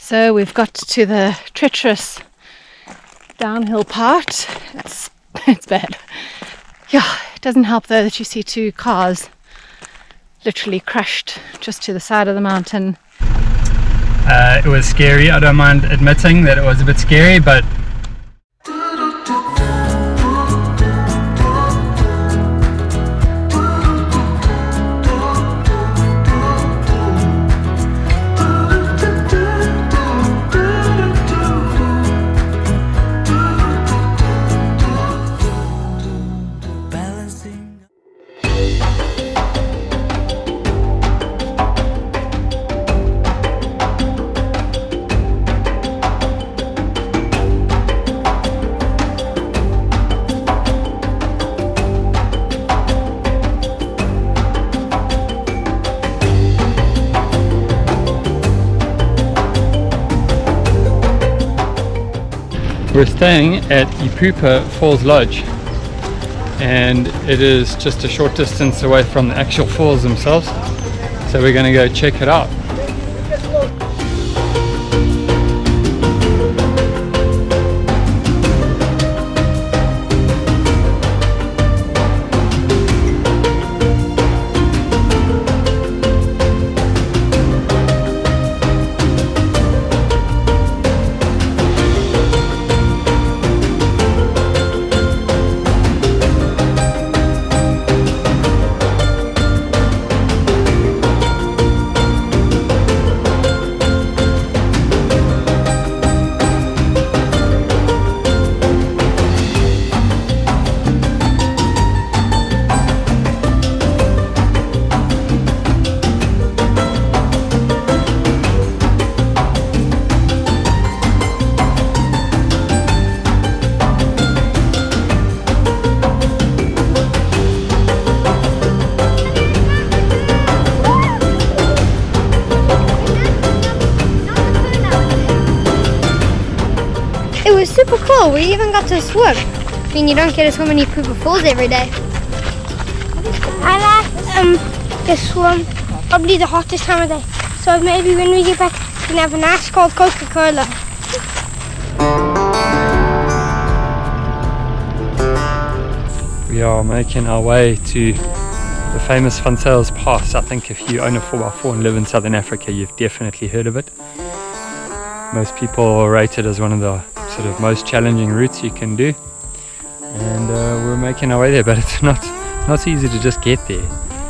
So we've got to the treacherous downhill part. It's bad. Yeah, it doesn't help though that you see two cars literally crashed just to the side of the mountain. It was scary. I don't mind admitting that it was a bit scary, but we're staying at Ipoopa Falls Lodge, and it is just a short distance away from the actual falls themselves, so we're going to go check it out. It was super cool. We even got to swim. I mean, you don't get to swim in Ipoopa Falls every day. I like to swim probably the hottest time of day. So maybe when we get back, we can have a nice cold Coca-Cola. We are making our way to the famous foothills pass. I think if you own a 4x4 and live in Southern Africa, you've definitely heard of it. Most people rate it as one of the sort of most challenging routes you can do, and we're making our way there, but it's not easy to just get there.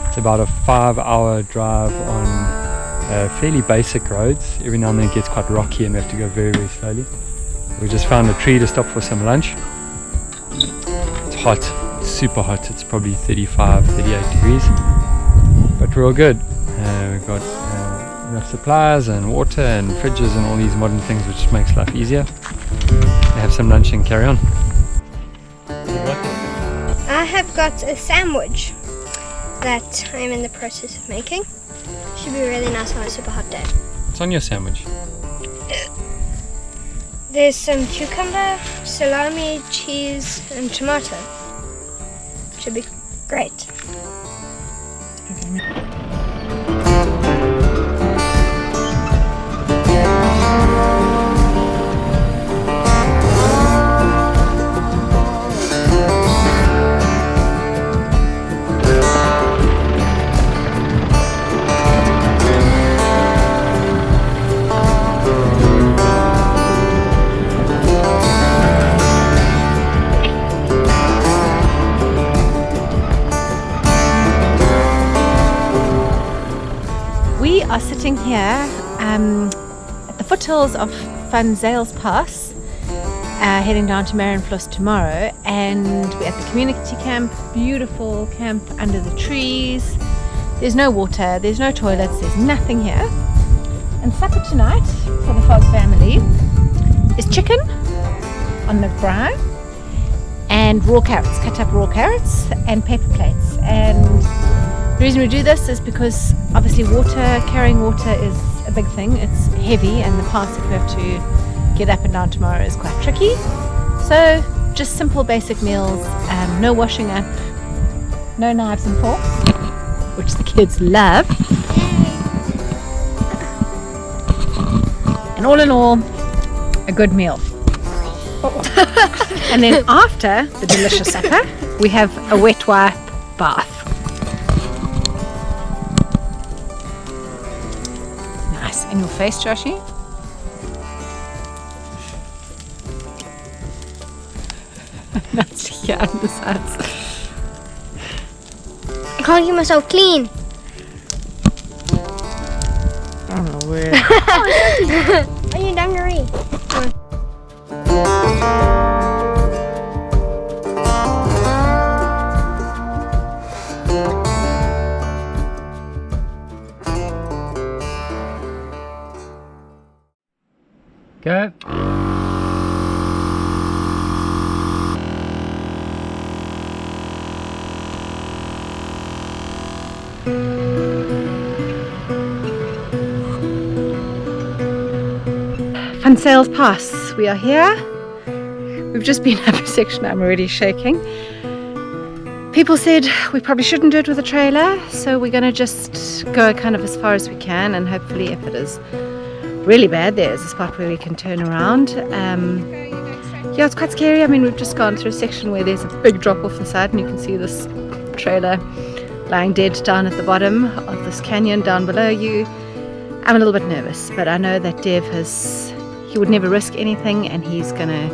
It's about a 5-hour drive on fairly basic roads. Every now and then it gets quite rocky and we have to go very, very slowly. We just found a tree to stop for some lunch. It's hot, it's super hot. It's probably 35, 38 degrees, but we're all good. We've got enough supplies and water and fridges and all these modern things, which makes life easier. Have some lunch and carry on. I have got a sandwich that I'm in the process of making. Should be really nice on a super hot day. What's on your sandwich? There's some cucumber, salami, cheese and tomato. Should be great. We are sitting here at the foothills of Van Zales Pass, heading down to Marienfluss tomorrow, and we're at the community camp, beautiful camp under the trees. There's no water, there's no toilets, there's nothing here. And supper tonight for the Fog family is chicken on the braai and raw carrots, cut up raw carrots and paper plates. And the reason we do this is because obviously carrying water is a big thing. It's heavy and the path that we have to get up and down tomorrow is quite tricky. So just simple basic meals, no washing up, no knives and forks, which the kids love. And all in all, a good meal. And then after the delicious supper, we have a wet wipe bath. Nice. In your face, Joshi. That's here on the sides. I can't keep myself clean. Oh, weird. Are you done, Marie? Go. Fun Sales Pass. We are here. We've just been up a section. I'm already shaking. People said we probably shouldn't do it with a trailer, so we're going to just go kind of as far as we can, and hopefully if it is really bad, there's a spot where we can turn around. Yeah, it's quite scary. I mean, we've just gone through a section where there's a big drop off the side, and you can see this trailer lying dead down at the bottom of this canyon down below you. I'm a little bit nervous, but I know that Dev he would never risk anything, and he's gonna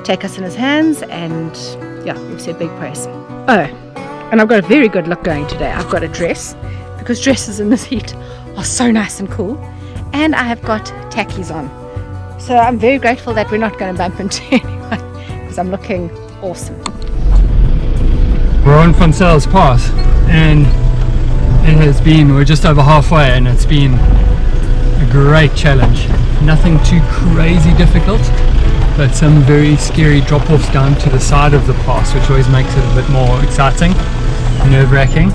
take us in his hands, and yeah, we've said big praise. Oh, and I've got a very good look going today. I've got a dress, because dresses in this heat are so nice and cool, and I have got tackies on. So I'm very grateful that we're not going to bump into anyone, because I'm looking awesome. We're on Fun Sales Pass, and we're just over halfway, and it's been a great challenge. Nothing too crazy difficult, but some very scary drop-offs down to the side of the pass, which always makes it a bit more exciting, nerve-wracking.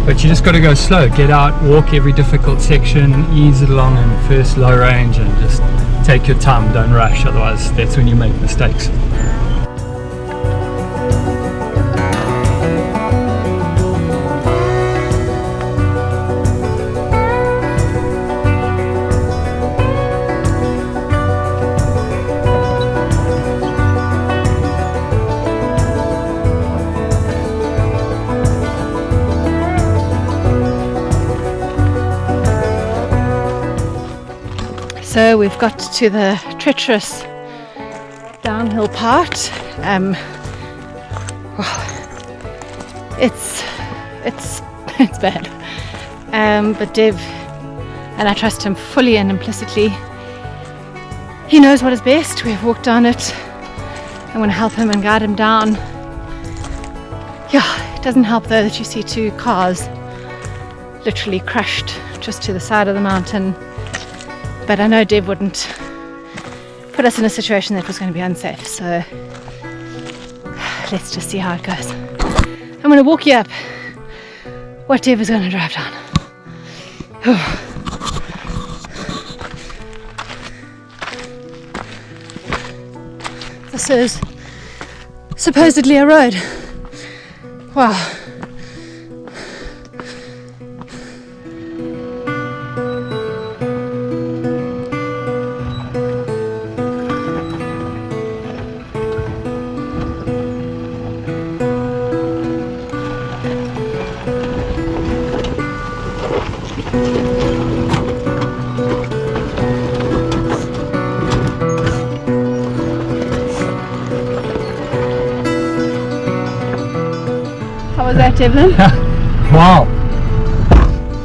But you just got to go slow, get out, walk every difficult section, ease it along in first low range, and just take your time, don't rush, otherwise that's when you make mistakes. So we've got to the treacherous downhill part. It's bad. But Dev, and I trust him fully and implicitly, he knows what is best. We've walked down it. I'm going to help him and guide him down. Yeah, it doesn't help though that you see two cars literally crushed just to the side of the mountain. But I know Dev wouldn't put us in a situation that was going to be unsafe, so let's just see how it goes. I'm going to walk you up what Dev is going to drive down. This is supposedly a road. Wow. How was that, Evelyn? Wow.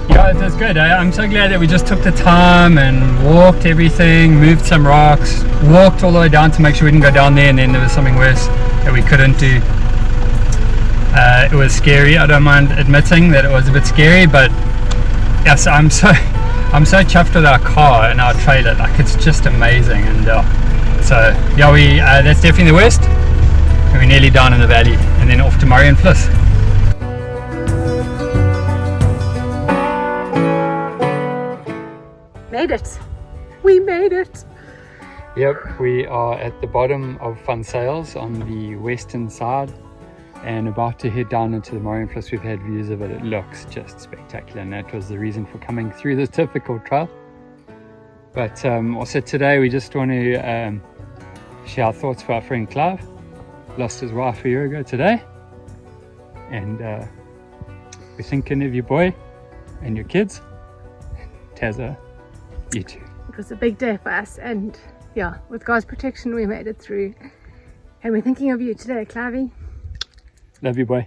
Yeah, it was good. I'm so glad that we just took the time and walked everything, moved some rocks, walked all the way down to make sure we didn't go down there, and then there was something worse that we couldn't do. It was scary. I don't mind admitting that it was a bit scary, but yes, I'm so chuffed with our car and our trailer. Like, it's just amazing. And so yeah, that's definitely the worst. And we're nearly down in the valley, and then off to Marienfluss. Made it. We made it. Yep, we are at the bottom of Fun Sales on the western side, and about to head down into the Marienfluss. We've had views of it. It looks just spectacular, and that was the reason for coming through this difficult trail. But also today we just want to share our thoughts for our friend Clive. Lost his wife a year ago today, and we're thinking of your boy and your kids. Tazza, you too. It was a big day for us, and yeah, with God's protection we made it through, and we're thinking of you today, Clivey. Love you, boy.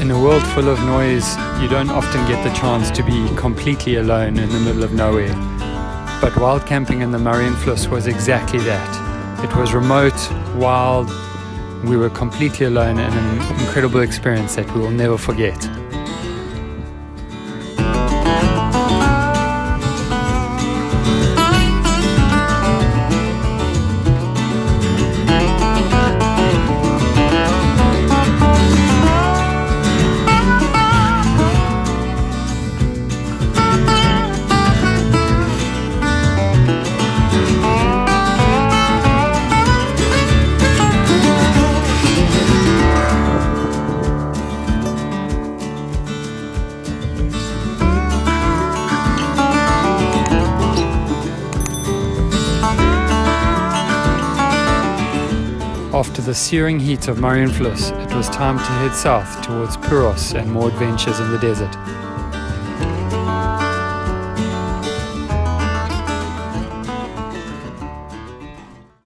In a world full of noise, you don't often get the chance to be completely alone in the middle of nowhere. But wild camping in the Marienfluss was exactly that. It was remote, wild, we were completely alone, and an incredible experience that we will never forget. After the searing heat of Marienfluss, it was time to head south towards Puros and more adventures in the desert.